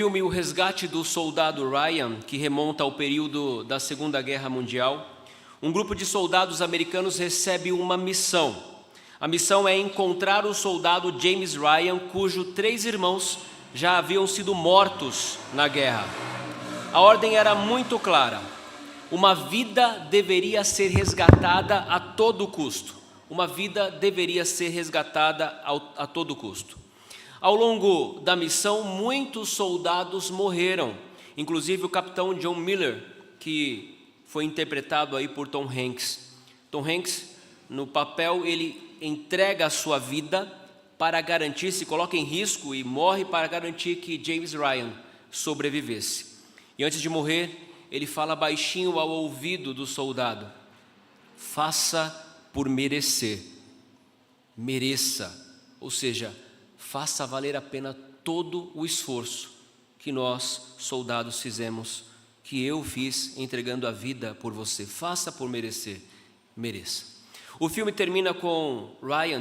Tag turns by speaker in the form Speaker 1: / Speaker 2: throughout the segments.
Speaker 1: Filme O Resgate do Soldado Ryan, que remonta ao período da Segunda Guerra Mundial, um grupo de soldados americanos recebe uma missão. A missão é encontrar o soldado James Ryan, cujos 3 irmãos já haviam sido mortos na guerra. A ordem era muito clara: uma vida deveria ser resgatada a todo custo. Uma vida deveria ser resgatada a todo custo. Ao longo da missão, muitos soldados morreram, inclusive o capitão John Miller, que foi interpretado aí por Tom Hanks. Tom Hanks, no papel, ele entrega a sua vida para garantir, se coloca em risco e morre para garantir que James Ryan sobrevivesse. E antes de morrer, ele fala baixinho ao ouvido do soldado: faça por merecer, mereça, ou seja, faça valer a pena todo o esforço que nós, soldados, fizemos, que eu fiz entregando a vida por você. Faça por merecer, mereça. O filme termina com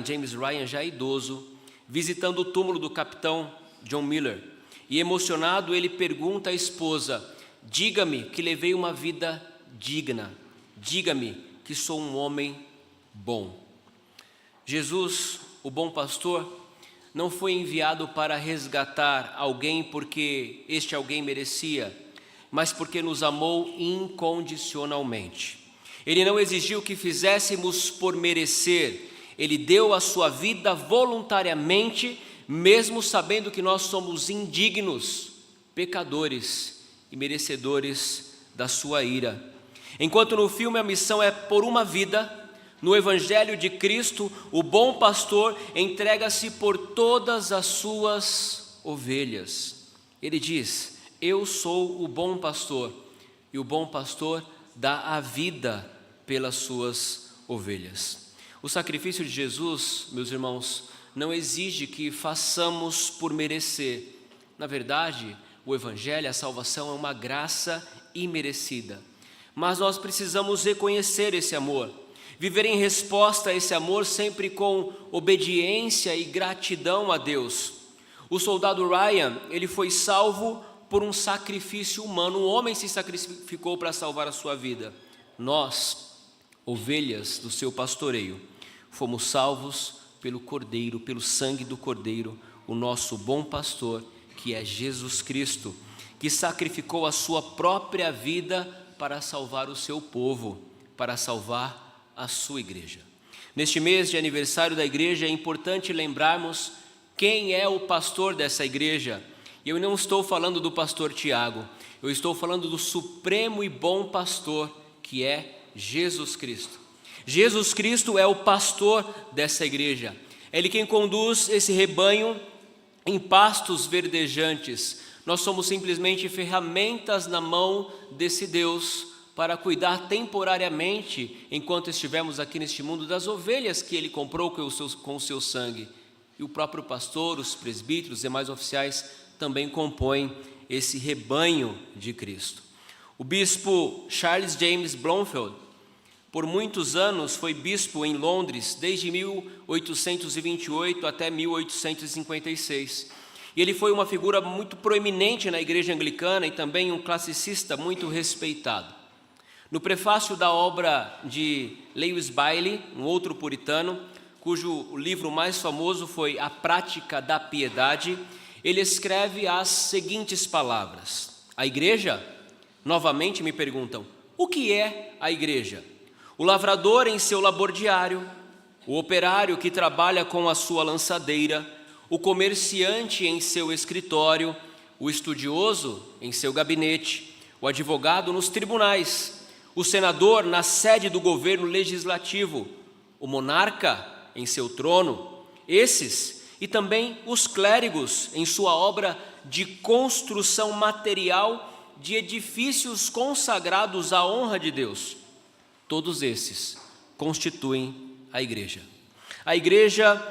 Speaker 1: James Ryan, já idoso, visitando o túmulo do capitão John Miller. E emocionado, ele pergunta à esposa: diga-me que levei uma vida digna, diga-me que sou um homem bom. Jesus, o bom pastor, não foi enviado para resgatar alguém porque este alguém merecia, mas porque nos amou incondicionalmente. Ele não exigiu que fizéssemos por merecer, ele deu a sua vida voluntariamente, mesmo sabendo que nós somos indignos, pecadores e merecedores da sua ira. Enquanto no filme a missão é por uma vida, no Evangelho de Cristo, o bom pastor entrega-se por todas as suas ovelhas. Ele diz: eu sou o bom pastor, e o bom pastor dá a vida pelas suas ovelhas. O sacrifício de Jesus, meus irmãos, não exige que façamos por merecer. Na verdade, o Evangelho, a salvação, é uma graça imerecida. Mas nós precisamos reconhecer esse amor, viver em resposta a esse amor sempre com obediência e gratidão a Deus. O soldado Ryan, ele foi salvo por um sacrifício humano. Um homem se sacrificou para salvar a sua vida. Nós, ovelhas do seu pastoreio, fomos salvos pelo Cordeiro, pelo sangue do Cordeiro, o nosso bom pastor, que é Jesus Cristo, que sacrificou a sua própria vida para salvar o seu povo, para salvar a sua igreja. Neste mês de aniversário da igreja, é importante lembrarmos quem é o pastor dessa igreja. Eu não estou falando do pastor Tiago, eu estou falando do supremo e bom pastor, que é Jesus Cristo. Jesus Cristo é o pastor dessa igreja. É Ele quem conduz esse rebanho em pastos verdejantes. Nós somos simplesmente ferramentas na mão desse Deus para cuidar temporariamente, enquanto estivermos aqui neste mundo, das ovelhas que Ele comprou com o seu sangue. E o próprio pastor, os presbíteros, os demais oficiais também compõem esse rebanho de Cristo. O bispo Charles James Blomfield, por muitos anos, foi bispo em Londres, desde 1828 até 1856. E ele foi uma figura muito proeminente na igreja anglicana e também um classicista muito respeitado. No prefácio da obra de Lewis Bailey, um outro puritano, cujo livro mais famoso foi A Prática da Piedade, ele escreve as seguintes palavras: a igreja? Novamente me perguntam, o que é a igreja? O lavrador em seu labor diário, o operário que trabalha com a sua lançadeira, o comerciante em seu escritório, o estudioso em seu gabinete, o advogado nos tribunais, o senador na sede do governo legislativo, o monarca em seu trono, esses e também os clérigos em sua obra de construção material de edifícios consagrados à honra de Deus. Todos esses constituem a igreja. A igreja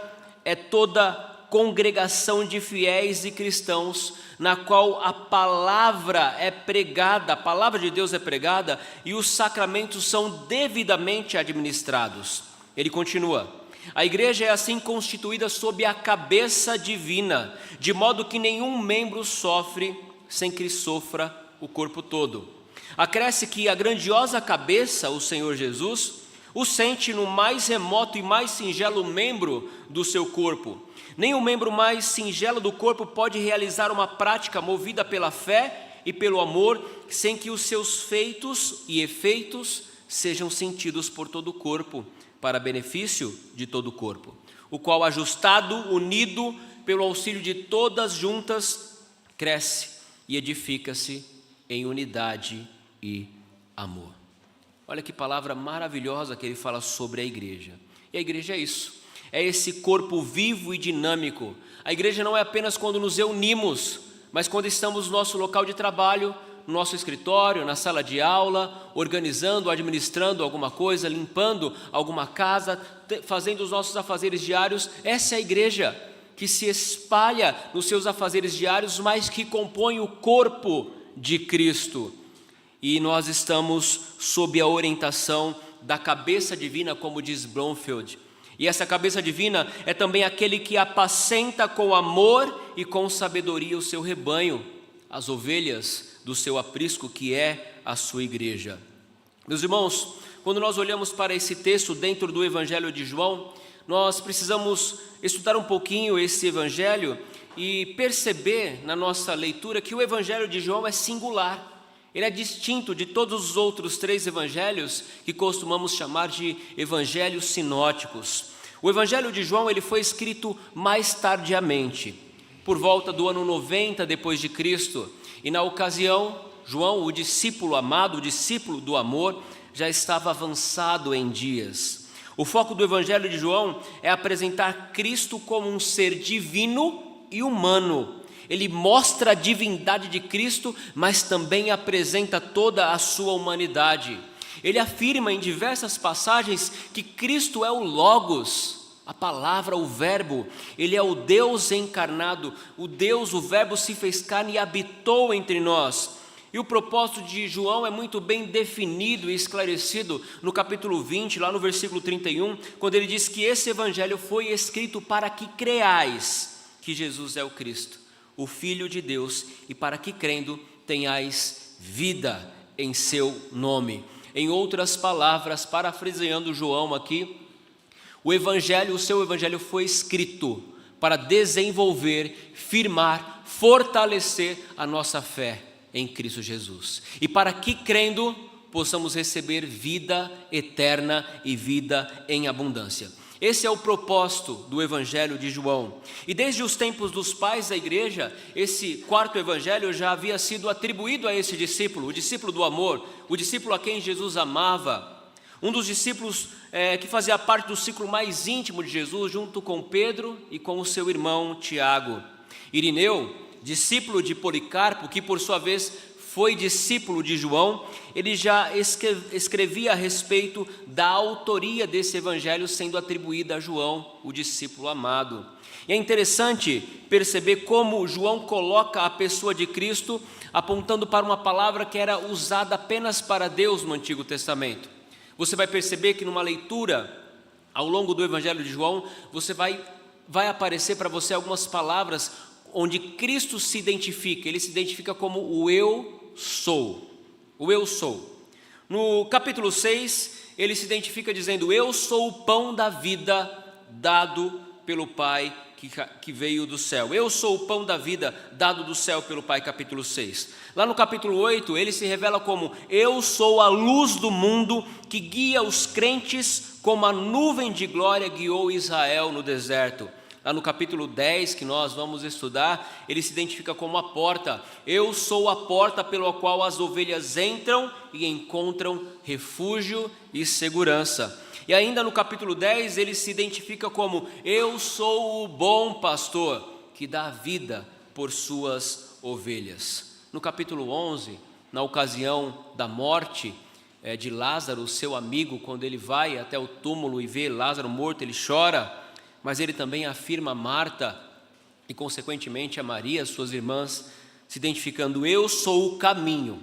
Speaker 1: é toda congregação de fiéis e cristãos na qual a palavra é pregada, a palavra de Deus é pregada e os sacramentos são devidamente administrados. Ele continua: a igreja é assim constituída sob a cabeça divina, de modo que nenhum membro sofre sem que sofra o corpo todo. Acresce que a grandiosa cabeça, o Senhor Jesus, o sente no mais remoto e mais singelo membro do seu corpo. Nem o membro mais singelo do corpo pode realizar uma prática movida pela fé e pelo amor, sem que os seus feitos e efeitos sejam sentidos por todo o corpo, para benefício de todo o corpo, o qual, ajustado, unido pelo auxílio de todas juntas, cresce e edifica-se em unidade e amor. Olha que palavra maravilhosa que ele fala sobre a igreja. E a igreja é isso, é esse corpo vivo e dinâmico. A igreja não é apenas quando nos reunimos, mas quando estamos no nosso local de trabalho, no nosso escritório, na sala de aula, organizando, administrando alguma coisa, limpando alguma casa, fazendo os nossos afazeres diários. Essa é a igreja que se espalha nos seus afazeres diários, mas que compõe o corpo de Cristo. E nós estamos sob a orientação da cabeça divina, como diz Blomfield. E essa cabeça divina é também aquele que apacenta com amor e com sabedoria o seu rebanho, as ovelhas do seu aprisco, que é a sua igreja. Meus irmãos, quando nós olhamos para esse texto dentro do Evangelho de João, nós precisamos estudar um pouquinho esse Evangelho e perceber na nossa leitura que o Evangelho de João é singular. Ele é distinto de todos os outros 3 evangelhos que costumamos chamar de evangelhos sinóticos. O Evangelho de João ele foi escrito mais tardiamente, por volta do ano 90 depois de Cristo. E na ocasião, João, o discípulo amado, o discípulo do amor, já estava avançado em dias. O foco do Evangelho de João é apresentar Cristo como um ser divino e humano. Ele mostra a divindade de Cristo, mas também apresenta toda a sua humanidade. Ele afirma em diversas passagens que Cristo é o Logos, a palavra, o verbo. Ele é o Deus encarnado, o Deus, o verbo se fez carne e habitou entre nós. E o propósito de João é muito bem definido e esclarecido no capítulo 20, lá no versículo 31, quando ele diz que esse evangelho foi escrito para que creais que Jesus é o Cristo, o Filho de Deus, e para que crendo tenhais vida em seu nome. Em outras palavras, parafraseando João aqui, o seu evangelho foi escrito para desenvolver, firmar, fortalecer a nossa fé em Cristo Jesus, e para que crendo possamos receber vida eterna e vida em abundância. Esse é o propósito do Evangelho de João. E desde os tempos dos pais da igreja, esse 4º evangelho já havia sido atribuído a esse discípulo, o discípulo do amor, o discípulo a quem Jesus amava, um dos discípulos que fazia parte do ciclo mais íntimo de Jesus, junto com Pedro e com o seu irmão Tiago. Irineu, discípulo de Policarpo, que por sua vez foi discípulo de João, ele já escrevia a respeito da autoria desse evangelho sendo atribuída a João, o discípulo amado. E é interessante perceber como João coloca a pessoa de Cristo apontando para uma palavra que era usada apenas para Deus no Antigo Testamento. Você vai perceber que numa leitura ao longo do Evangelho de João, você vai aparecer para você algumas palavras onde Cristo se identifica. Ele se identifica como o eu sou. O eu sou. No capítulo 6, ele se identifica dizendo: eu sou o pão da vida dado pelo Pai que veio do céu. Eu sou o pão da vida dado do céu pelo Pai, capítulo 6. Lá no capítulo 8, ele se revela como: eu sou a luz do mundo que guia os crentes como a nuvem de glória guiou Israel no deserto. Lá no capítulo 10, que nós vamos estudar, ele se identifica como a porta. Eu sou a porta pela qual as ovelhas entram e encontram refúgio e segurança. E ainda no capítulo 10, ele se identifica como: eu sou o bom pastor que dá a vida por suas ovelhas. No capítulo 11, na ocasião da morte de Lázaro, seu amigo, quando ele vai até o túmulo e vê Lázaro morto, ele chora. Mas ele também afirma a Marta e consequentemente a Maria, suas irmãs, se identificando: eu sou o caminho,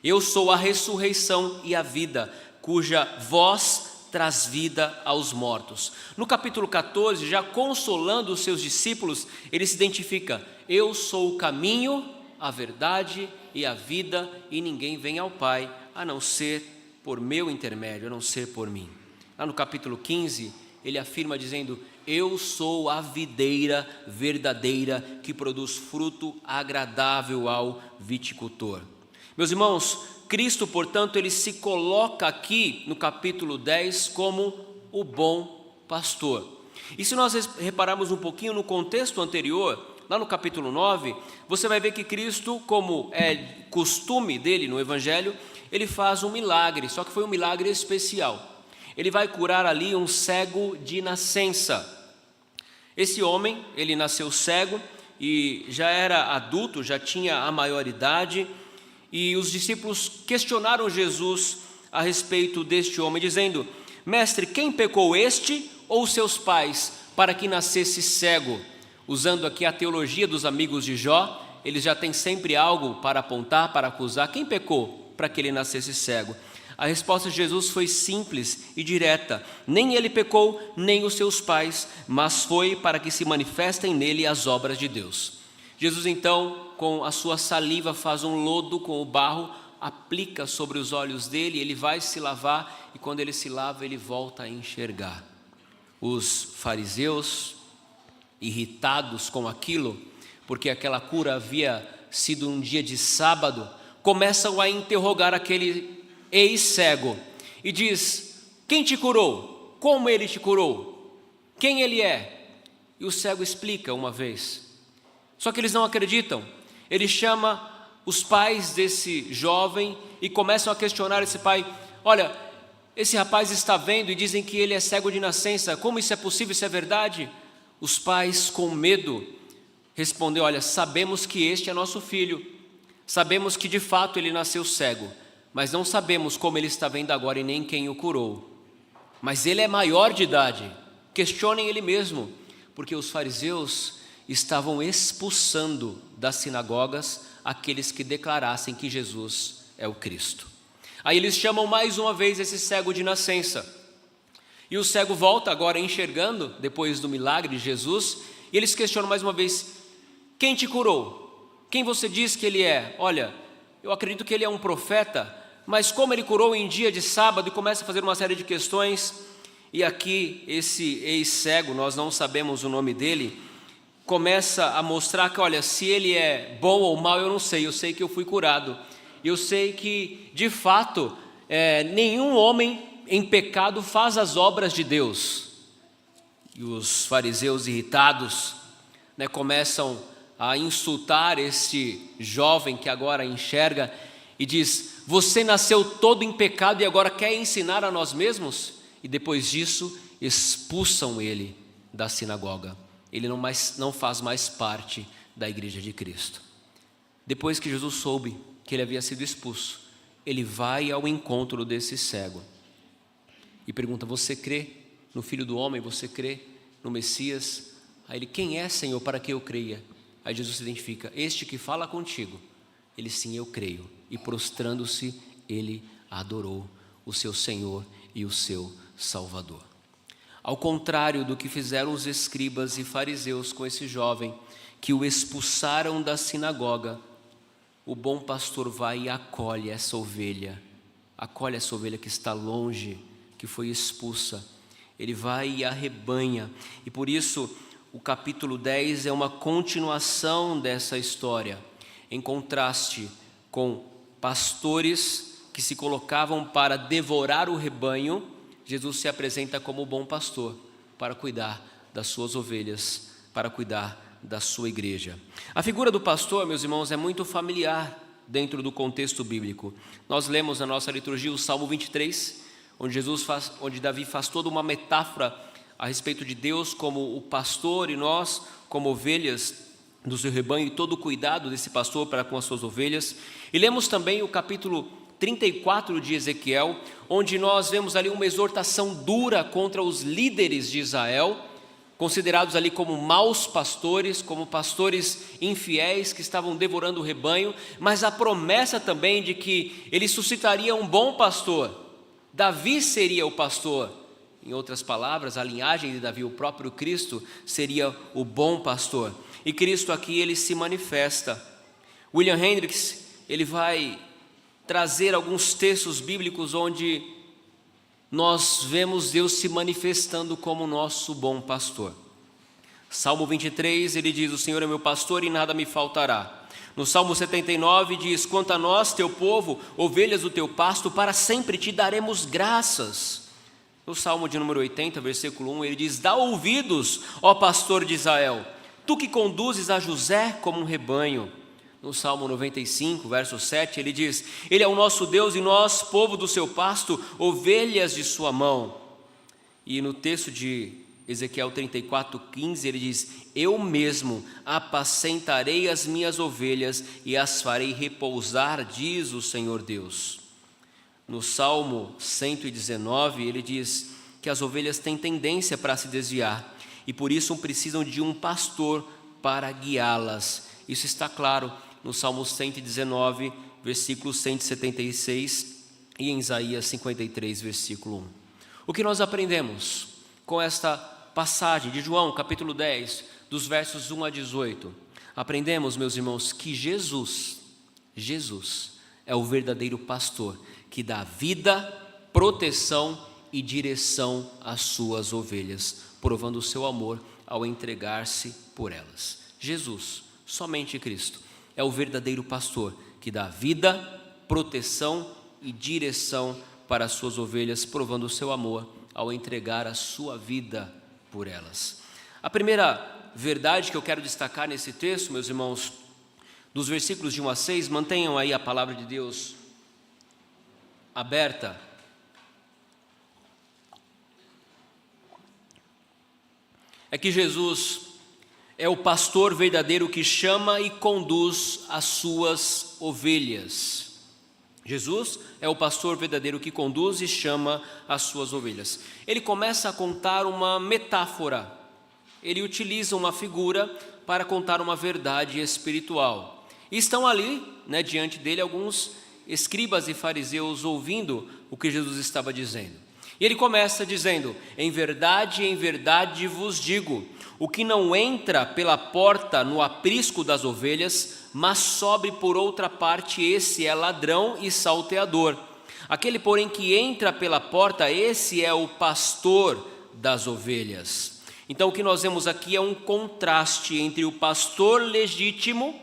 Speaker 1: eu sou a ressurreição e a vida, cuja voz traz vida aos mortos. No capítulo 14, já consolando os seus discípulos, ele se identifica: eu sou o caminho, a verdade e a vida, e ninguém vem ao Pai a não ser por meu intermédio, a não ser por mim. Lá no capítulo 15, ele afirma dizendo: eu sou a videira verdadeira que produz fruto agradável ao viticultor. Meus irmãos, Cristo, portanto, ele se coloca aqui no capítulo 10 como o bom pastor. E se nós repararmos um pouquinho no contexto anterior, lá no capítulo 9, você vai ver que Cristo, como é costume dele no Evangelho, ele faz um milagre, só que foi um milagre especial. Ele vai curar ali um cego de nascença. Esse homem, ele nasceu cego e já era adulto, já tinha a maioridade, e os discípulos questionaram Jesus a respeito deste homem, dizendo: mestre, quem pecou, este ou seus pais, para que nascesse cego? Usando aqui a teologia dos amigos de Jó, eles já têm sempre algo para apontar, para acusar. Quem pecou para que ele nascesse cego? A resposta de Jesus foi simples e direta: nem ele pecou, nem os seus pais, mas foi para que se manifestem nele as obras de Deus. Jesus então, com a sua saliva, faz um lodo com o barro, aplica sobre os olhos dele, ele vai se lavar, e quando ele se lava, ele volta a enxergar. Os fariseus, irritados com aquilo, porque aquela cura havia sido um dia de sábado, começam a interrogar aquele ex-cego e diz: quem te curou? Como ele te curou? Quem ele é? E o cego explica uma vez. Só que eles não acreditam. Ele chama os pais desse jovem e começam a questionar esse pai: olha, esse rapaz está vendo e dizem que ele é cego de nascença, como isso é possível, isso é verdade? Os pais, com medo, respondeu: olha, sabemos que este é nosso filho, sabemos que de fato ele nasceu cego, mas não sabemos como ele está vendo agora e nem quem o curou. Mas ele é maior de idade, questionem ele mesmo, porque os fariseus estavam expulsando das sinagogas aqueles que declarassem que Jesus é o Cristo. Aí eles chamam mais uma vez esse cego de nascença, e o cego volta agora enxergando, depois do milagre de Jesus, e eles questionam mais uma vez: quem te curou? Quem você diz que ele é? Olha, eu acredito que ele é um profeta, mas como ele curou em dia de sábado? E começa a fazer uma série de questões. E aqui esse ex-cego, nós não sabemos o nome dele, começa a mostrar que, olha, se ele é bom ou mau eu não sei, eu sei que eu fui curado, eu sei que de fato nenhum homem em pecado faz as obras de Deus. E os fariseus, irritados, começam a insultar este jovem que agora enxerga e diz: você nasceu todo em pecado e agora quer ensinar a nós mesmos? E depois disso expulsam ele da sinagoga. Ele não faz mais parte da igreja de Cristo. Depois que Jesus soube que ele havia sido expulso, ele vai ao encontro desse cego e pergunta: você crê no Filho do Homem? Você crê no Messias? Aí ele: quem é, Senhor, para que eu creia? Aí Jesus se identifica: este que fala contigo. Ele: sim, eu creio. E prostrando-se, ele adorou o seu Senhor e o seu Salvador. Ao contrário do que fizeram os escribas e fariseus com esse jovem, que o expulsaram da sinagoga, o bom pastor vai e acolhe essa ovelha que está longe, que foi expulsa. Ele vai e arrebanha, e por isso o capítulo 10 é uma continuação dessa história, em contraste com pastores que se colocavam para devorar o rebanho. Jesus se apresenta como o bom pastor para cuidar das suas ovelhas, para cuidar da sua igreja. A figura do pastor, meus irmãos, é muito familiar dentro do contexto bíblico. Nós lemos na nossa liturgia o Salmo 23, onde Davi faz toda uma metáfora a respeito de Deus como o pastor e nós como ovelhas do seu rebanho, e todo o cuidado desse pastor para com as suas ovelhas. E lemos também o capítulo 34 de Ezequiel, onde nós vemos ali uma exortação dura contra os líderes de Israel, considerados ali como maus pastores, como pastores infiéis que estavam devorando o rebanho, mas a promessa também de que ele suscitaria um bom pastor. Davi seria o pastor. Em outras palavras, a linhagem de Davi, o próprio Cristo, seria o bom pastor. E Cristo aqui, ele se manifesta. William Hendricks, ele vai trazer alguns textos bíblicos onde nós vemos Deus se manifestando como nosso bom pastor. Salmo 23, ele diz: o Senhor é meu pastor e nada me faltará. No Salmo 79 diz: quanto a nós, teu povo, ovelhas do teu pasto, para sempre te daremos graças. No Salmo de número 80, versículo 1, ele diz: dá ouvidos, ó pastor de Israel, tu que conduzes a José como um rebanho. No Salmo 95, verso 7, ele diz: ele é o nosso Deus e nós, povo do seu pasto, ovelhas de sua mão. E no texto de Ezequiel 34:15, ele diz: eu mesmo apacentarei as minhas ovelhas e as farei repousar, diz o Senhor Deus. No Salmo 119, ele diz que as ovelhas têm tendência para se desviar e por isso precisam de um pastor para guiá-las. Isso está claro no Salmo 119, versículo 176 e em Isaías 53, versículo 1. O que nós aprendemos com esta passagem de João, capítulo 10, dos versos 1 a 18? Aprendemos, meus irmãos, que Jesus é o verdadeiro pastor que dá vida, proteção e direção às suas ovelhas, provando o seu amor ao entregar-se por elas. Jesus, somente Cristo, é o verdadeiro pastor que dá vida, proteção e direção para as suas ovelhas, provando o seu amor ao entregar a sua vida por elas. A primeira verdade que eu quero destacar nesse texto, meus irmãos, dos versículos de 1 a 6, mantenham aí a palavra de Deus aberta. É que Jesus é o pastor verdadeiro que chama e conduz as suas ovelhas. Jesus é o pastor verdadeiro que conduz e chama as suas ovelhas. Ele começa a contar uma metáfora. Ele utiliza uma figura para contar uma verdade espiritual. E estão ali, diante dele, alguns escribas e fariseus ouvindo o que Jesus estava dizendo. E ele começa dizendo: em verdade vos digo, o que não entra pela porta no aprisco das ovelhas, mas sobe por outra parte, esse é ladrão e salteador. Aquele, porém, que entra pela porta, esse é o pastor das ovelhas. Então o que nós vemos aqui é um contraste entre o pastor legítimo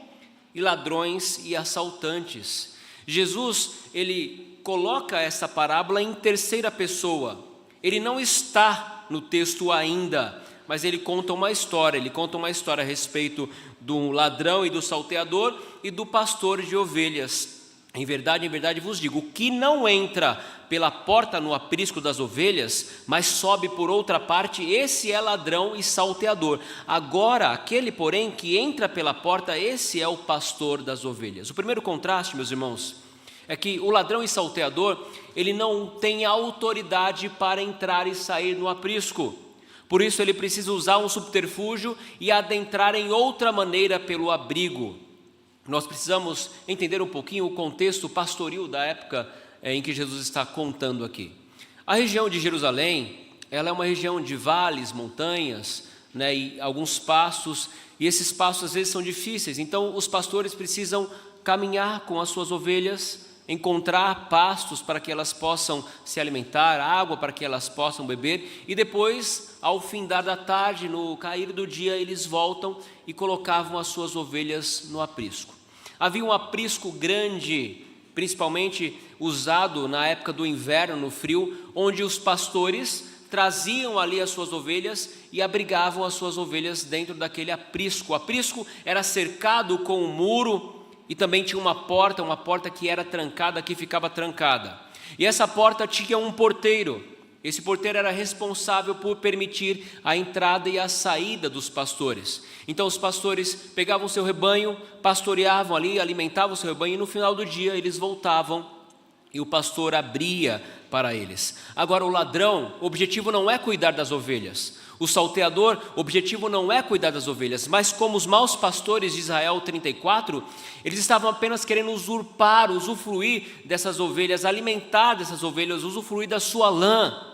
Speaker 1: e ladrões e assaltantes. Jesus, ele coloca essa parábola em terceira pessoa. Ele não está no texto ainda, mas ele conta uma história. Ele conta uma história a respeito do ladrão e do salteador e do pastor de ovelhas. Em verdade vos digo, o que não entra pela porta no aprisco das ovelhas, mas sobe por outra parte, esse é ladrão e salteador. Agora, aquele, porém, que entra pela porta, esse é o pastor das ovelhas. O primeiro contraste, meus irmãos, é que o ladrão e salteador, ele não tem autoridade para entrar e sair no aprisco. Por isso ele precisa usar um subterfúgio e adentrar em outra maneira pelo abrigo. Nós precisamos entender um pouquinho o contexto pastoril da época em que Jesus está contando aqui. A região de Jerusalém, ela é uma região de vales, montanhas, e alguns pastos, e esses pastos às vezes são difíceis. Então os pastores precisam caminhar com as suas ovelhas, encontrar pastos para que elas possam se alimentar, água para que elas possam beber, e depois, ao findar da tarde, no cair do dia, eles voltam e colocavam as suas ovelhas no aprisco. Havia um aprisco grande, principalmente usado na época do inverno, no frio, onde os pastores traziam ali as suas ovelhas e abrigavam as suas ovelhas dentro daquele aprisco. O aprisco era cercado com um muro e também tinha uma porta que era trancada, que ficava trancada. E essa porta tinha um porteiro. Esse porteiro era responsável por permitir a entrada e a saída dos pastores. Então os pastores pegavam o seu rebanho, pastoreavam ali, alimentavam o seu rebanho, e no final do dia eles voltavam e o pastor abria para eles. Agora o ladrão, o objetivo não é cuidar das ovelhas. O salteador, o objetivo não é cuidar das ovelhas, mas como os maus pastores de Israel 34, eles estavam apenas querendo usurpar, usufruir dessas ovelhas, alimentar dessas ovelhas, usufruir da sua lã.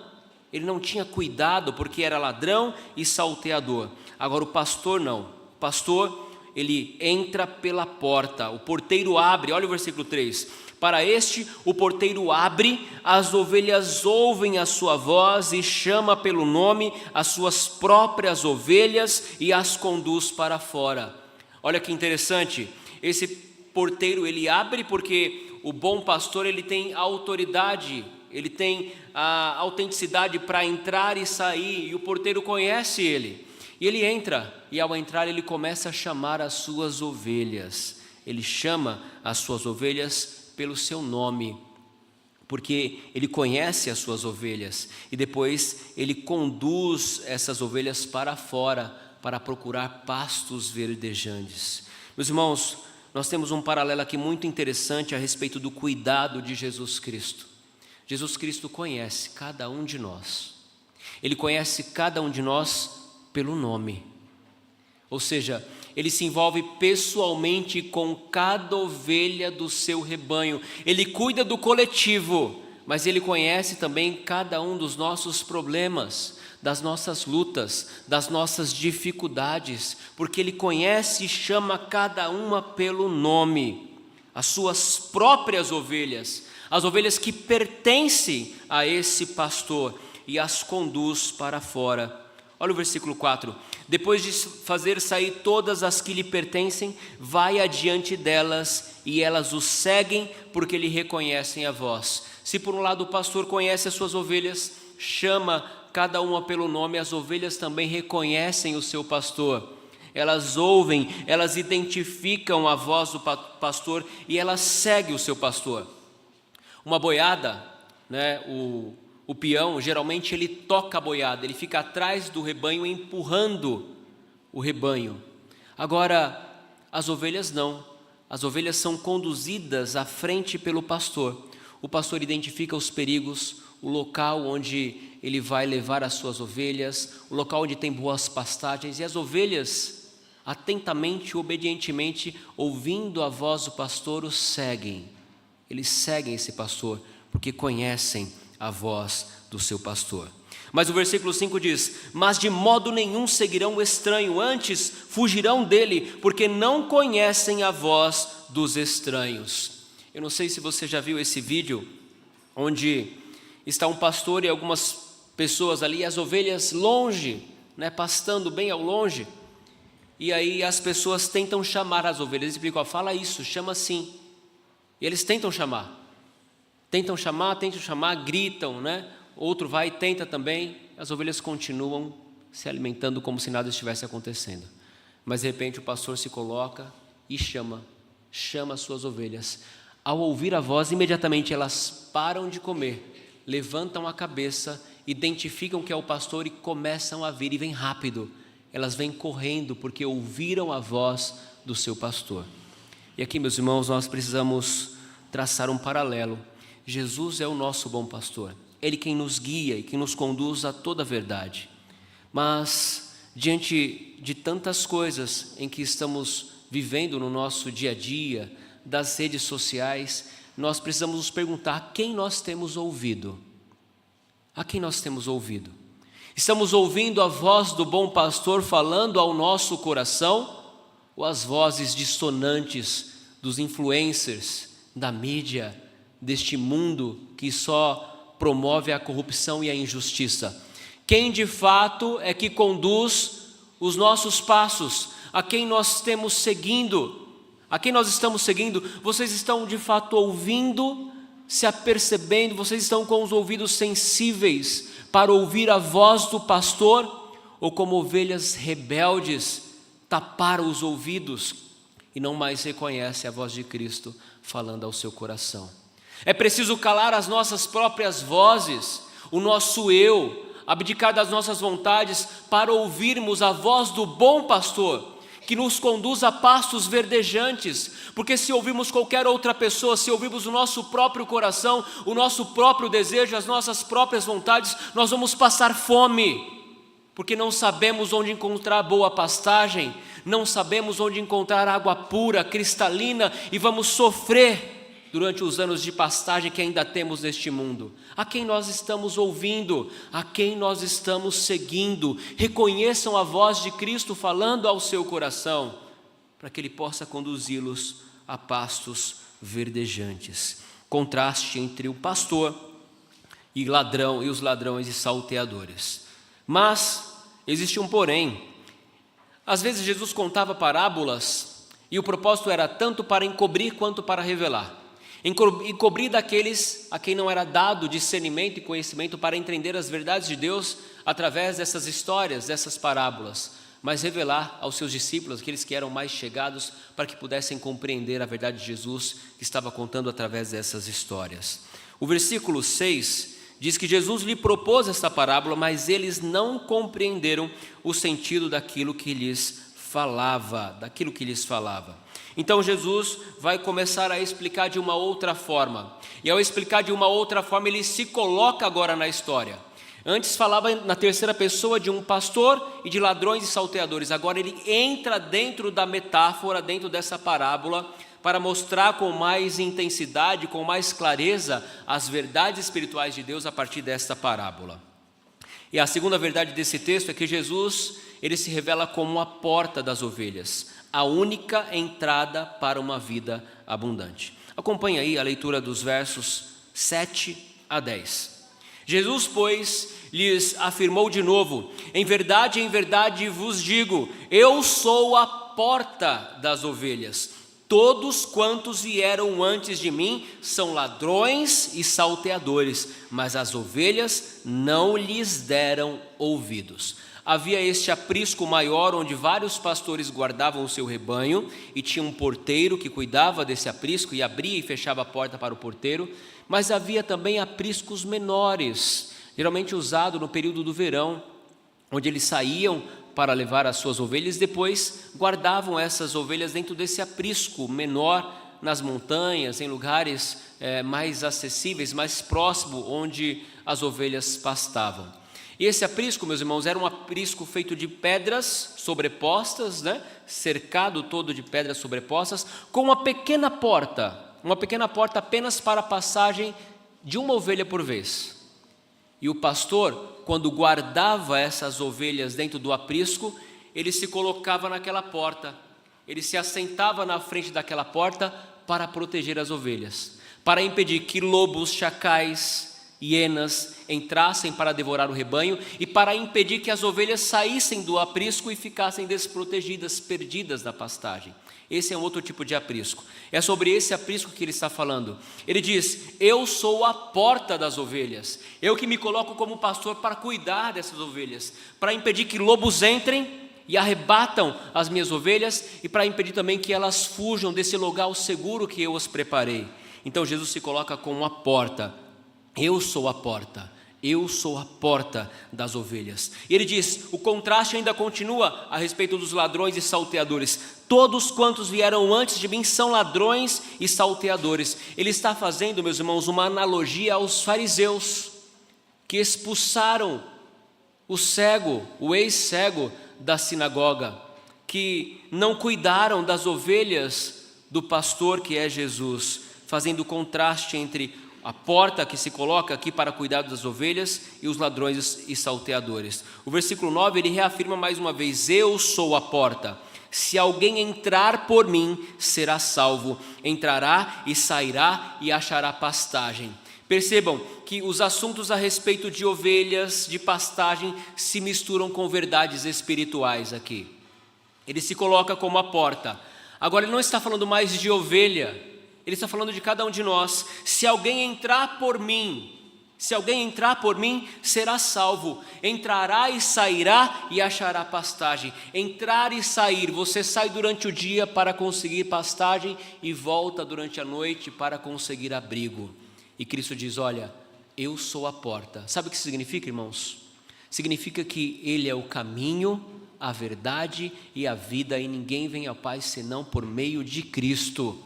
Speaker 1: Ele não tinha cuidado porque era ladrão e salteador. Agora o pastor não. O pastor, ele entra pela porta, o porteiro abre, olha o versículo 3. Para este, o porteiro abre, as ovelhas ouvem a sua voz e chama pelo nome as suas próprias ovelhas e as conduz para fora. Olha que interessante, esse porteiro ele abre porque o bom pastor ele tem autoridade, ele tem a autenticidade para entrar e sair, e o porteiro conhece ele. E ele entra, e ao entrar ele começa a chamar as suas ovelhas. Ele chama as suas ovelhas pelo seu nome, porque ele conhece as suas ovelhas. E depois ele conduz essas ovelhas para fora, para procurar pastos verdejantes. Meus irmãos, nós temos um paralelo aqui muito interessante a respeito do cuidado de Jesus Cristo. Jesus Cristo conhece cada um de nós. Ele conhece cada um de nós pelo nome. Ou seja, ele se envolve pessoalmente com cada ovelha do seu rebanho. Ele cuida do coletivo, mas ele conhece também cada um dos nossos problemas, das nossas lutas, das nossas dificuldades, porque ele conhece e chama cada uma pelo nome. As suas próprias ovelhas, as ovelhas que pertencem a esse pastor, e as conduz para fora. Olha o versículo 4. Depois de fazer sair todas as que lhe pertencem, vai adiante delas, e elas o seguem, porque lhe reconhecem a voz. Se por um lado o pastor conhece as suas ovelhas, chama cada uma pelo nome, as ovelhas também reconhecem o seu pastor. Elas ouvem, elas identificam a voz do pastor e elas seguem o seu pastor. Uma boiada, né, o peão, geralmente ele toca a boiada, ele fica atrás do rebanho empurrando o rebanho. Agora, as ovelhas não. As ovelhas são conduzidas à frente pelo pastor. O pastor identifica os perigos, o local onde ele vai levar as suas ovelhas, o local onde tem boas pastagens, e as ovelhas, atentamente, obedientemente, ouvindo a voz do pastor, o seguem. Eles seguem esse pastor, porque conhecem a voz do seu pastor. Mas o versículo 5 diz: mas de modo nenhum seguirão o estranho, antes fugirão dele, porque não conhecem a voz dos estranhos. Eu não sei se você já viu esse vídeo, onde está um pastor e algumas pessoas ali, as ovelhas longe, né, pastando bem ao longe, e aí as pessoas tentam chamar as ovelhas, eles explicam: fala isso, chama assim. E eles tentam chamar, gritam, né? Outro vai e tenta também, as ovelhas continuam se alimentando como se nada estivesse acontecendo. Mas de repente o pastor se coloca e chama as suas ovelhas. Ao ouvir a voz, imediatamente elas param de comer, levantam a cabeça, identificam que é o pastor e começam a vir, e vem rápido. Elas vêm correndo porque ouviram a voz do seu pastor. E aqui, meus irmãos, nós precisamos traçar um paralelo. Jesus é o nosso bom pastor. Ele quem nos guia e quem nos conduz a toda a verdade. Mas, diante de tantas coisas em que estamos vivendo no nosso dia a dia, das redes sociais, nós precisamos nos perguntar: a quem nós temos ouvido? A quem nós temos ouvido? Estamos ouvindo a voz do bom pastor falando ao nosso coração, ou as vozes dissonantes dos influencers, da mídia, deste mundo que só promove a corrupção e a injustiça? Quem de fato é que conduz os nossos passos? A quem nós temos seguindo? A quem nós estamos seguindo? Vocês estão de fato ouvindo, se apercebendo? Vocês estão com os ouvidos sensíveis para ouvir a voz do pastor? Ou como ovelhas rebeldes, taparam os ouvidos e não mais reconhecem a voz de Cristo falando ao seu coração? É preciso calar as nossas próprias vozes, o nosso eu, abdicar das nossas vontades para ouvirmos a voz do bom pastor, que nos conduz a pastos verdejantes. Porque se ouvirmos qualquer outra pessoa, se ouvirmos o nosso próprio coração, o nosso próprio desejo, as nossas próprias vontades, nós vamos passar fome, porque não sabemos onde encontrar boa pastagem, não sabemos onde encontrar água pura, cristalina, e vamos sofrer durante os anos de pastagem que ainda temos neste mundo. A quem nós estamos ouvindo? A quem nós estamos seguindo? Reconheçam a voz de Cristo falando ao seu coração, para que Ele possa conduzi-los a pastos verdejantes. Contraste entre o pastor e ladrão e os ladrões e salteadores. Mas existe um porém. Às vezes Jesus contava parábolas e o propósito era tanto para encobrir quanto para revelar. Encobrir daqueles a quem não era dado discernimento e conhecimento para entender as verdades de Deus através dessas histórias, dessas parábolas, mas revelar aos seus discípulos, aqueles que eram mais chegados, para que pudessem compreender a verdade de Jesus que estava contando através dessas histórias. O versículo 6 diz que Jesus lhe propôs esta parábola, mas eles não compreenderam o sentido daquilo que lhes falava. Então Jesus vai começar a explicar de uma outra forma. E ao explicar de uma outra forma, ele se coloca agora na história. Antes falava na terceira pessoa de um pastor e de ladrões e salteadores. Agora ele entra dentro da metáfora, dentro dessa parábola, para mostrar com mais intensidade, com mais clareza, as verdades espirituais de Deus a partir desta parábola. E a segunda verdade desse texto é que Jesus, ele se revela como a porta das ovelhas, a única entrada para uma vida abundante. Acompanhe aí a leitura dos versos 7 a 10. Jesus, pois, lhes afirmou de novo: em verdade vos digo, eu sou a porta das ovelhas. Todos quantos vieram antes de mim são ladrões e salteadores, mas as ovelhas não lhes deram ouvidos. Havia este aprisco maior, onde vários pastores guardavam o seu rebanho, e tinha um porteiro que cuidava desse aprisco e abria e fechava a porta para o porteiro. Mas havia também apriscos menores, geralmente usado no período do verão, onde eles saíam para levar as suas ovelhas, depois guardavam essas ovelhas dentro desse aprisco menor, nas montanhas, em lugares mais acessíveis, mais próximo, onde as ovelhas pastavam. E esse aprisco, meus irmãos, era um aprisco feito de pedras sobrepostas, cercado todo de pedras sobrepostas, com uma pequena porta apenas para a passagem de uma ovelha por vez. E o pastor, quando guardava essas ovelhas dentro do aprisco, ele se colocava naquela porta, ele se assentava na frente daquela porta para proteger as ovelhas, para impedir que lobos, chacais, hienas entrassem para devorar o rebanho e para impedir que as ovelhas saíssem do aprisco e ficassem desprotegidas, perdidas da pastagem. Esse é um outro tipo de aprisco. É sobre esse aprisco que ele está falando. Ele diz: eu sou a porta das ovelhas. Eu que me coloco como pastor para cuidar dessas ovelhas, para impedir que lobos entrem e arrebatam as minhas ovelhas e para impedir também que elas fujam desse lugar seguro que eu as preparei. Então Jesus se coloca como a porta. Eu sou a porta. Eu sou a porta das ovelhas. E ele diz, o contraste ainda continua a respeito dos ladrões e salteadores. Todos quantos vieram antes de mim são ladrões e salteadores. Ele está fazendo, meus irmãos, uma analogia aos fariseus, que expulsaram o cego, o ex-cego da sinagoga, que não cuidaram das ovelhas do pastor que é Jesus, fazendo o contraste entre a porta que se coloca aqui para cuidar das ovelhas e os ladrões e salteadores. O versículo 9, ele reafirma mais uma vez: eu sou a porta. Se alguém entrar por mim, será salvo. Entrará e sairá e achará pastagem. Percebam que os assuntos a respeito de ovelhas, de pastagem, se misturam com verdades espirituais aqui. Ele se coloca como a porta. Agora ele não está falando mais de ovelha, ele está falando de cada um de nós. Se alguém entrar por mim, será salvo. Entrará e sairá e achará pastagem. Entrar e sair, você sai durante o dia para conseguir pastagem e volta durante a noite para conseguir abrigo. E Cristo diz: olha, eu sou a porta. Sabe o que significa, irmãos? Significa que Ele é o caminho, a verdade e a vida, e ninguém vem ao Pai senão por meio de Cristo.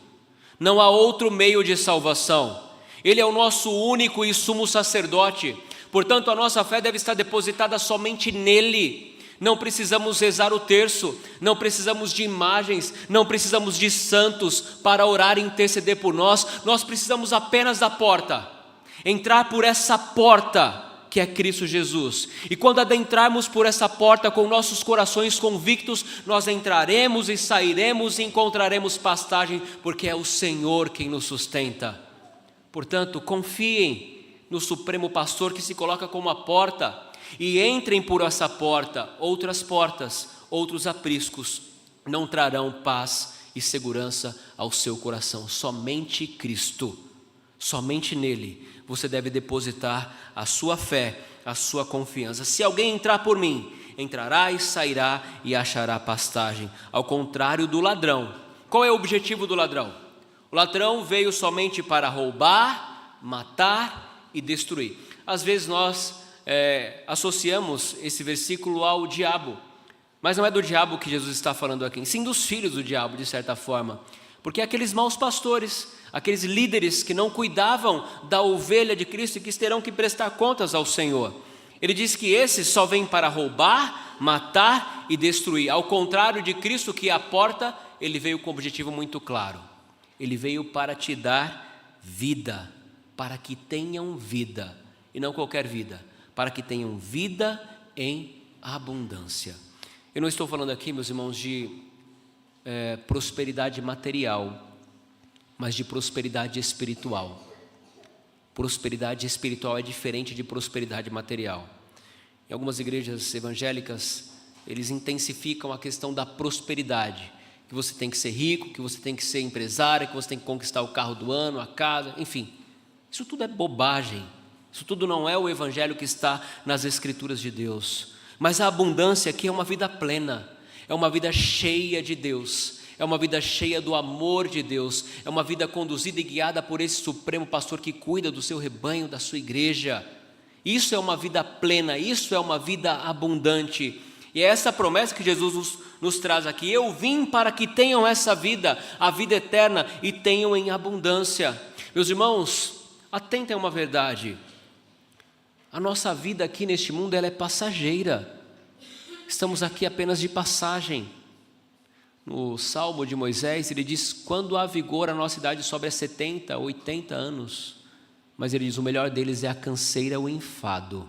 Speaker 1: Não há outro meio de salvação. Ele é o nosso único e sumo sacerdote. Portanto, a nossa fé deve estar depositada somente nele. Não precisamos rezar o terço, não precisamos de imagens, não precisamos de santos para orar e interceder por nós. Nós precisamos apenas da porta. Entrar por essa porta que é Cristo Jesus. E quando adentrarmos por essa porta com nossos corações convictos, nós entraremos e sairemos e encontraremos pastagem, porque é o Senhor quem nos sustenta. Portanto, confiem no Supremo Pastor que se coloca como a porta, e entrem por essa porta. Outras portas, outros apriscos não trarão paz e segurança ao seu coração. Somente Cristo, somente nele você deve depositar a sua fé, a sua confiança. Se alguém entrar por mim, entrará e sairá e achará pastagem. Ao contrário do ladrão. Qual é o objetivo do ladrão? O ladrão veio somente para roubar, matar e destruir. Às vezes nós associamos esse versículo ao diabo, mas não é do diabo que Jesus está falando aqui, sim dos filhos do diabo, de certa forma, porque aqueles maus pastores, aqueles líderes que não cuidavam da ovelha de Cristo e que terão que prestar contas ao Senhor. Ele diz que esses só vêm para roubar, matar e destruir. Ao contrário de Cristo, que é a porta, ele veio com um objetivo muito claro. Ele veio para te dar vida, para que tenham vida, e não qualquer vida, para que tenham vida em abundância. Eu não estou falando aqui, meus irmãos, de prosperidade material, mas de prosperidade espiritual. Prosperidade espiritual é diferente de prosperidade material. Em algumas igrejas evangélicas, eles intensificam a questão da prosperidade, que você tem que ser rico, que você tem que ser empresário, que você tem que conquistar o carro do ano, a casa, enfim. Isso tudo é bobagem. Isso tudo não é o evangelho que está nas Escrituras de Deus. Mas a abundância aqui é uma vida plena, é uma vida cheia de Deus, é uma vida cheia do amor de Deus, é uma vida conduzida e guiada por esse Supremo Pastor que cuida do seu rebanho, da sua igreja. Isso é uma vida plena, isso é uma vida abundante. E é essa promessa que Jesus nos traz aqui. Eu vim para que tenham essa vida, a vida eterna, e tenham em abundância. Meus irmãos, atentem a uma verdade. A nossa vida aqui neste mundo, ela é passageira. Estamos aqui apenas de passagem. No Salmo de Moisés, ele diz: quando há vigor a nossa idade sobe a 70, 80 anos. Mas ele diz: o melhor deles é a canseira, o enfado.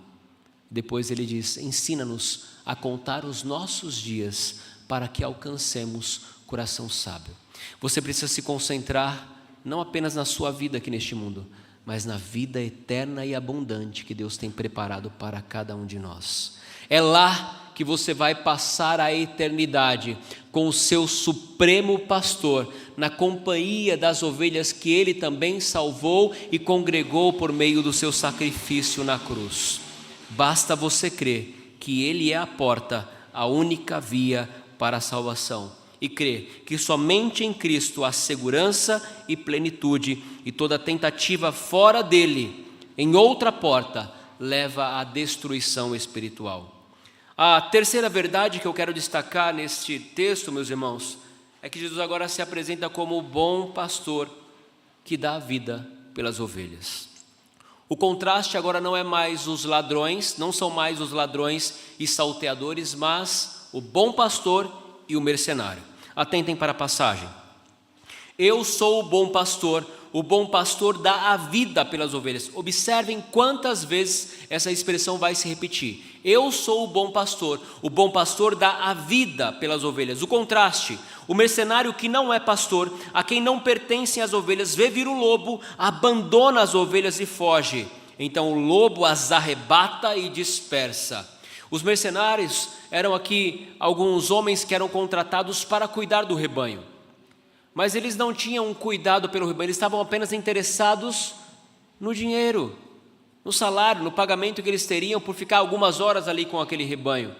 Speaker 1: Depois ele diz: ensina-nos a contar os nossos dias, para que alcancemos coração sábio. Você precisa se concentrar não apenas na sua vida aqui neste mundo, mas na vida eterna e abundante que Deus tem preparado para cada um de nós. É lá que você vai passar a eternidade com o seu Supremo Pastor, na companhia das ovelhas que Ele também salvou e congregou por meio do seu sacrifício na cruz. Basta você crer que Ele é a porta, a única via para a salvação, e crer que somente em Cristo há segurança e plenitude, e toda tentativa fora dele, em outra porta, leva à destruição espiritual. A terceira verdade que eu quero destacar neste texto, meus irmãos, é que Jesus agora se apresenta como o bom pastor que dá a vida pelas ovelhas. O contraste agora não é mais os ladrões, não são mais os ladrões e salteadores, mas o bom pastor e o mercenário. Atentem para a passagem. Eu sou o bom pastor dá a vida pelas ovelhas. Observem quantas vezes essa expressão vai se repetir. Eu sou o bom pastor dá a vida pelas ovelhas. O contraste, o mercenário que não é pastor, a quem não pertencem as ovelhas, vê vir o lobo, abandona as ovelhas e foge. Então o lobo as arrebata e dispersa. Os mercenários eram aqui alguns homens que eram contratados para cuidar do rebanho. Mas eles não tinham um cuidado pelo rebanho, eles estavam apenas interessados no dinheiro, no salário, no pagamento que eles teriam por ficar algumas horas ali com aquele rebanho.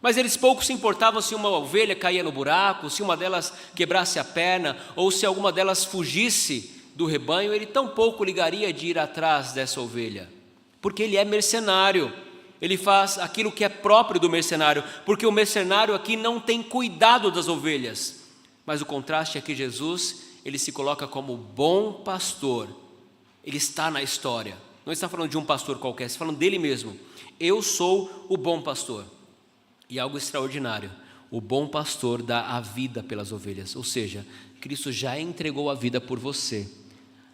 Speaker 1: Mas eles pouco se importavam se uma ovelha caía no buraco, se uma delas quebrasse a perna, ou se alguma delas fugisse do rebanho, ele tampouco ligaria de ir atrás dessa ovelha, porque ele é mercenário, ele faz aquilo que é próprio do mercenário, porque o mercenário aqui não tem cuidado das ovelhas. Mas o contraste é que Jesus, ele se coloca como bom pastor, ele está na história, não está falando de um pastor qualquer, está falando dele mesmo. Eu sou o bom pastor. E algo extraordinário, o bom pastor dá a vida pelas ovelhas, ou seja, Cristo já entregou a vida por você,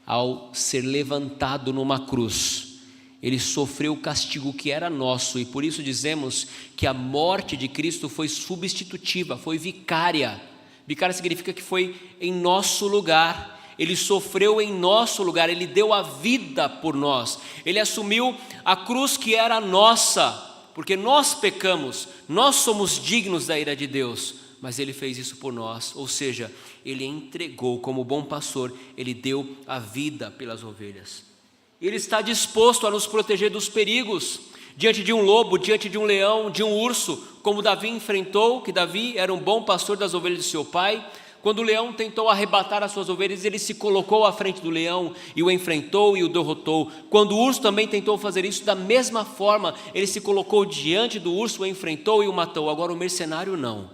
Speaker 1: ao ser levantado numa cruz. Ele sofreu o castigo que era nosso, e por isso dizemos que a morte de Cristo foi substitutiva, foi vicária. Vicária significa que foi em nosso lugar. Ele sofreu em nosso lugar, Ele deu a vida por nós. Ele assumiu a cruz que era nossa, porque nós pecamos, nós somos dignos da ira de Deus, mas Ele fez isso por nós, ou seja, Ele entregou como bom pastor, Ele deu a vida pelas ovelhas. Ele está disposto a nos proteger dos perigos, diante de um lobo, diante de um leão, de um urso, como Davi enfrentou, que Davi era um bom pastor das ovelhas de seu pai. Quando o leão tentou arrebatar as suas ovelhas, ele se colocou à frente do leão e o enfrentou e o derrotou. Quando o urso também tentou fazer isso, da mesma forma, ele se colocou diante do urso, o enfrentou e o matou. Agora o mercenário não.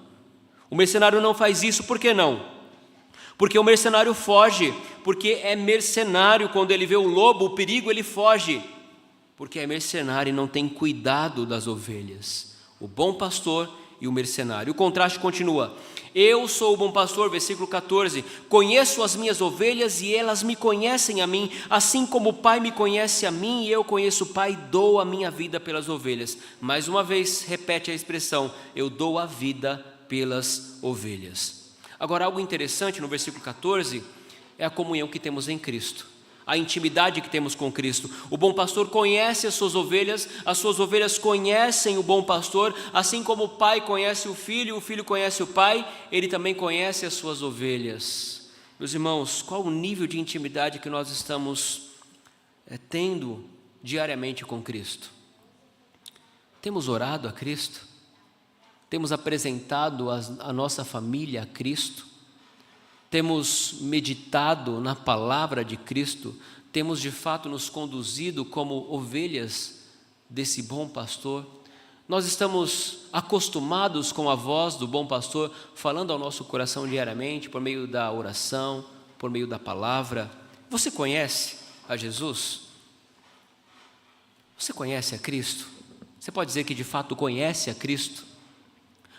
Speaker 1: O mercenário não faz isso, por que não? Porque o mercenário foge, porque é mercenário. Quando ele vê o lobo, o perigo, ele foge, porque é mercenário e não tem cuidado das ovelhas. O bom pastor e o mercenário. O contraste continua. Eu sou o bom pastor, versículo 14, conheço as minhas ovelhas e elas me conhecem a mim, assim como o Pai me conhece a mim e eu conheço o Pai, dou a minha vida pelas ovelhas. Mais uma vez, repete a expressão, eu dou a vida pelas ovelhas. Agora, algo interessante no versículo 14 é a comunhão que temos em Cristo, a intimidade que temos com Cristo. O bom pastor conhece as suas ovelhas conhecem o bom pastor, assim como o pai conhece o filho conhece o pai, ele também conhece as suas ovelhas. Meus irmãos, qual o nível de intimidade que nós estamos tendo diariamente com Cristo? Temos orado a Cristo? Temos apresentado a nossa família a Cristo? Temos meditado na palavra de Cristo? Temos de fato nos conduzido como ovelhas desse bom pastor? Nós estamos acostumados com a voz do bom pastor falando ao nosso coração diariamente, por meio da oração, por meio da palavra. Você conhece a Jesus? Você conhece a Cristo? Você pode dizer que de fato conhece a Cristo?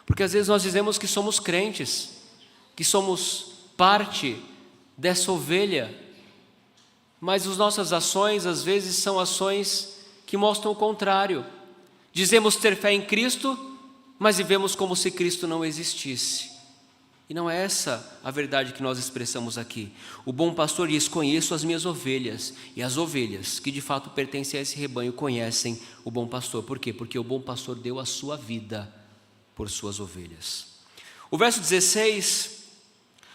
Speaker 1: Porque às vezes nós dizemos que somos crentes, que somos parte dessa ovelha, mas as nossas ações às vezes são ações que mostram o contrário. Dizemos ter fé em Cristo, mas vivemos como se Cristo não existisse. E não é essa a verdade que nós expressamos aqui. O bom pastor diz, conheço as minhas ovelhas, e as ovelhas que de fato pertencem a esse rebanho conhecem o bom pastor. Por quê? Porque o bom pastor deu a sua vida por suas ovelhas. O verso 16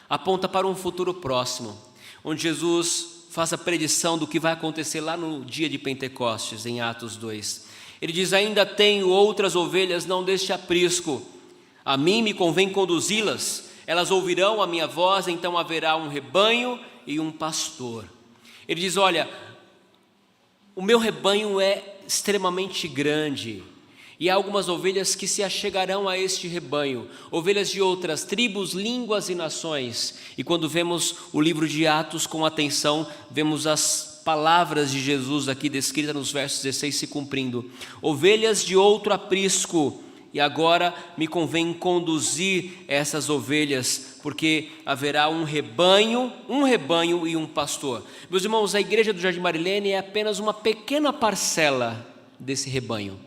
Speaker 1: aponta para um futuro próximo, onde Jesus faz a predição do que vai acontecer lá no dia de Pentecostes, em Atos 2. Ele diz, ainda tenho outras ovelhas, não deste aprisco, a mim me convém conduzi-las, elas ouvirão a minha voz, então haverá um rebanho e um pastor. Ele diz, olha, o meu rebanho é extremamente grande, e há algumas ovelhas que se achegarão a este rebanho, ovelhas de outras tribos, línguas e nações. E quando vemos o livro de Atos com atenção, vemos as palavras de Jesus aqui descritas nos versos 16 se cumprindo. Ovelhas de outro aprisco, e agora me convém conduzir essas ovelhas, porque haverá um rebanho e um pastor. Meus irmãos, a igreja do Jardim Marilene é apenas uma pequena parcela desse rebanho.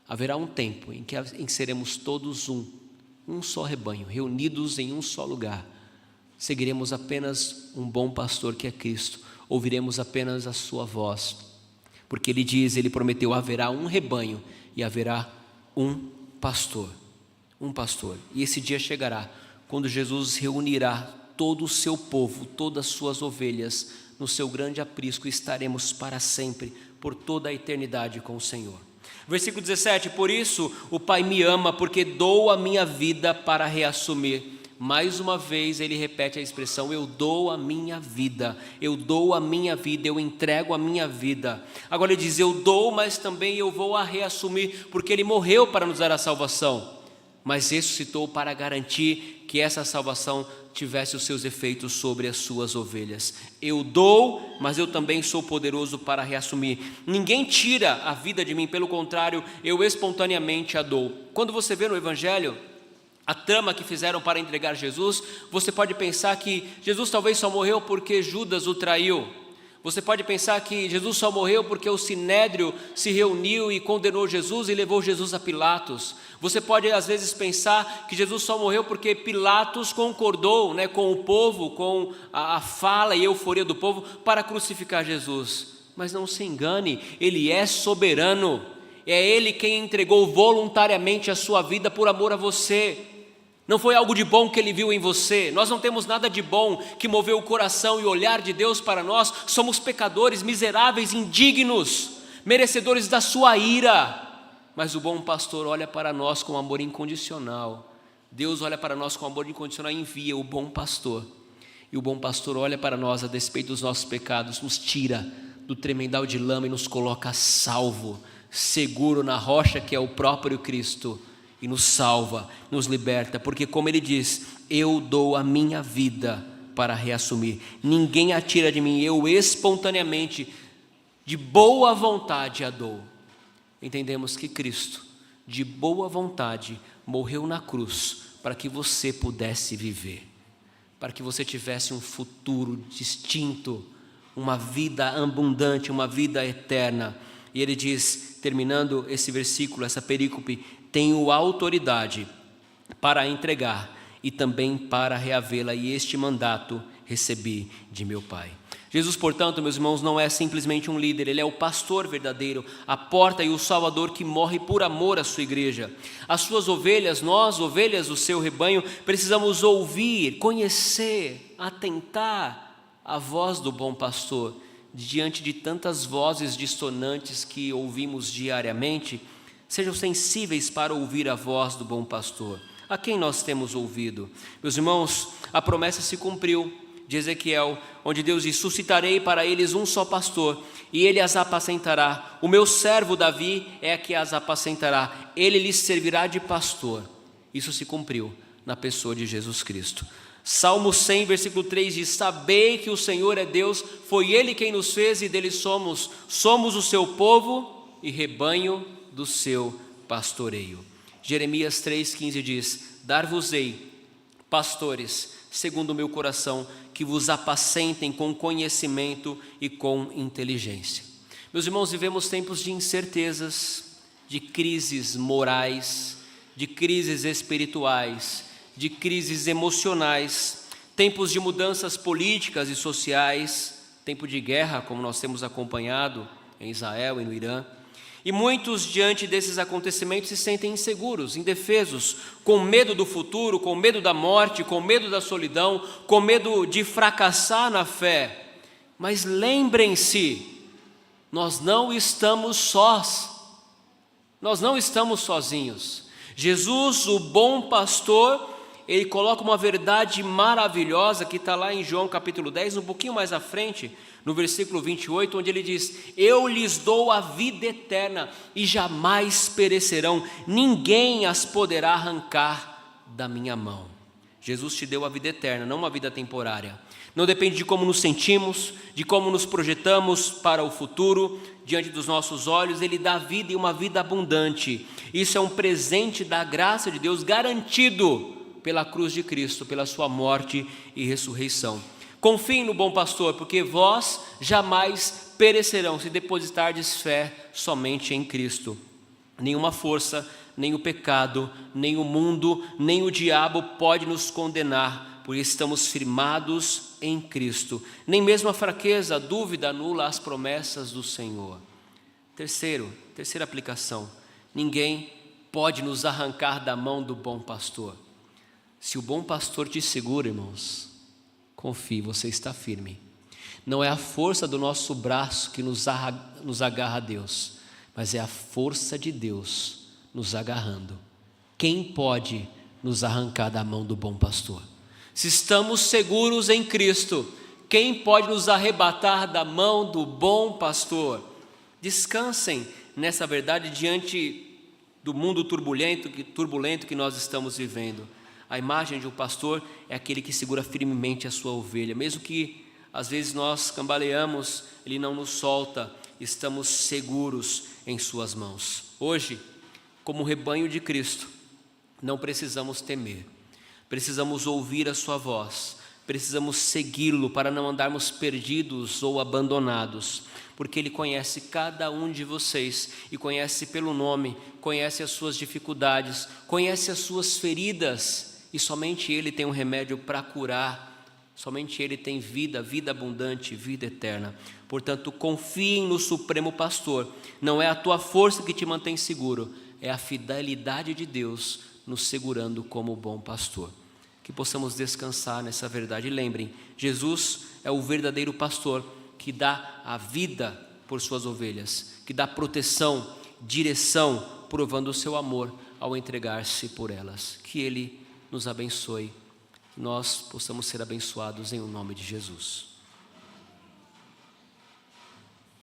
Speaker 1: Haverá um tempo em que seremos todos um só rebanho, reunidos em um só lugar. Seguiremos apenas um bom pastor que é Cristo, ouviremos apenas a sua voz, porque ele prometeu, haverá um rebanho e haverá um pastor, e esse dia chegará, quando Jesus reunirá todo o seu povo, todas as suas ovelhas, no seu grande aprisco, e estaremos para sempre, por toda a eternidade com o Senhor. Versículo 17, por isso o Pai me ama, porque dou a minha vida para reassumir. Mais uma vez ele repete a expressão, eu dou a minha vida, eu entrego a minha vida. Agora ele diz, eu dou, mas também eu vou a reassumir, porque ele morreu para nos dar a salvação, mas ressuscitou para garantir que essa salvação tivesse os seus efeitos sobre as suas ovelhas. Eu dou, mas eu também sou poderoso para reassumir. Ninguém tira a vida de mim, pelo contrário, eu espontaneamente a dou. Quando você vê no Evangelho a trama que fizeram para entregar Jesus, você pode pensar que Jesus talvez só morreu porque Judas o traiu. Você pode pensar que Jesus só morreu porque o Sinédrio se reuniu e condenou Jesus e levou Jesus a Pilatos. Você pode às vezes pensar que Jesus só morreu porque Pilatos concordou, com o povo, com a fala e euforia do povo para crucificar Jesus. Mas não se engane, Ele é soberano. É Ele quem entregou voluntariamente a sua vida por amor a você. Não foi algo de bom que Ele viu em você. Nós não temos nada de bom que moveu o coração e o olhar de Deus para nós. Somos pecadores, miseráveis, indignos, merecedores da sua ira. Mas o bom pastor olha para nós com amor incondicional. Deus olha para nós com amor incondicional e envia o bom pastor. E o bom pastor olha para nós a despeito dos nossos pecados, nos tira do tremendal de lama e nos coloca salvo, seguro na rocha que é o próprio Cristo. E nos salva, nos liberta, porque como Ele diz, eu dou a minha vida para reassumir. Ninguém a tira de mim, eu espontaneamente, de boa vontade a dou. Entendemos que Cristo, de boa vontade, morreu na cruz para que você pudesse viver, para que você tivesse um futuro distinto, uma vida abundante, uma vida eterna. E Ele diz, terminando esse versículo, essa perícope, tenho autoridade para entregar e também para reavê-la, e este mandato recebi de meu Pai. Jesus, portanto, meus irmãos, não é simplesmente um líder, Ele é o pastor verdadeiro, a porta e o salvador que morre por amor à sua igreja. As suas ovelhas, nós, ovelhas do seu rebanho, precisamos ouvir, conhecer, atentar à voz do bom pastor. Diante de tantas vozes dissonantes que ouvimos diariamente, sejam sensíveis para ouvir a voz do bom pastor. A quem nós temos ouvido? Meus irmãos, a promessa se cumpriu de Ezequiel, onde Deus diz, suscitarei para eles um só pastor, e ele as apacentará. O meu servo Davi é que as apacentará, ele lhes servirá de pastor. Isso se cumpriu na pessoa de Jesus Cristo. Salmo 100, versículo 3 diz, sabei que o Senhor é Deus, foi Ele quem nos fez e dele somos o seu povo e rebanho do seu pastoreio. Jeremias 3,15 diz, dar-vos-ei pastores segundo o meu coração, que vos apacentem com conhecimento e com inteligência. Meus irmãos, vivemos tempos de incertezas, de crises morais, de crises espirituais, de crises emocionais, tempos de mudanças políticas e sociais, tempo de guerra, como nós temos acompanhado em Israel e no Irã. E muitos, diante desses acontecimentos, se sentem inseguros, indefesos, com medo do futuro, com medo da morte, com medo da solidão, com medo de fracassar na fé. Mas lembrem-se, nós não estamos sós, nós não estamos sozinhos. Jesus, o bom pastor, Ele coloca uma verdade maravilhosa que está lá em João capítulo 10, um pouquinho mais à frente, no versículo 28, onde Ele diz, eu lhes dou a vida eterna e jamais perecerão, ninguém as poderá arrancar da minha mão. Jesus te deu a vida eterna, não uma vida temporária. Não depende de como nos sentimos, de como nos projetamos para o futuro, diante dos nossos olhos, Ele dá vida e uma vida abundante. Isso é um presente da graça de Deus, garantido pela cruz de Cristo, pela sua morte e ressurreição. Confiem no bom pastor, porque vós jamais perecerão se depositardes fé somente em Cristo. Nenhuma força, nem o pecado, nem o mundo, nem o diabo pode nos condenar, porque estamos firmados em Cristo. Nem mesmo a fraqueza, a dúvida anula as promessas do Senhor. Terceira aplicação, ninguém pode nos arrancar da mão do bom pastor. Se o bom pastor te segura, irmãos, confie, você está firme. Não é a força do nosso braço que nos agarra a Deus, mas é a força de Deus nos agarrando. Quem pode nos arrancar da mão do bom pastor? Se estamos seguros em Cristo, quem pode nos arrebatar da mão do bom pastor? Descansem nessa verdade diante do mundo turbulento que nós estamos vivendo. A imagem de um pastor é aquele que segura firmemente a sua ovelha. Mesmo que às vezes nós cambaleamos, Ele não nos solta, estamos seguros em suas mãos. Hoje, como rebanho de Cristo, não precisamos temer, precisamos ouvir a sua voz, precisamos segui-lo para não andarmos perdidos ou abandonados, porque Ele conhece cada um de vocês e conhece pelo nome, conhece as suas dificuldades, conhece as suas feridas, e somente Ele tem um remédio para curar, somente Ele tem vida, vida abundante, vida eterna. Portanto, confiem no Supremo Pastor. Não é a tua força que te mantém seguro, é a fidelidade de Deus nos segurando como bom pastor. Que possamos descansar nessa verdade. E lembrem, Jesus é o verdadeiro pastor que dá a vida por suas ovelhas, que dá proteção, direção, provando o seu amor ao entregar-se por elas. Que Ele nos abençoe, nós possamos ser abençoados em nome de Jesus.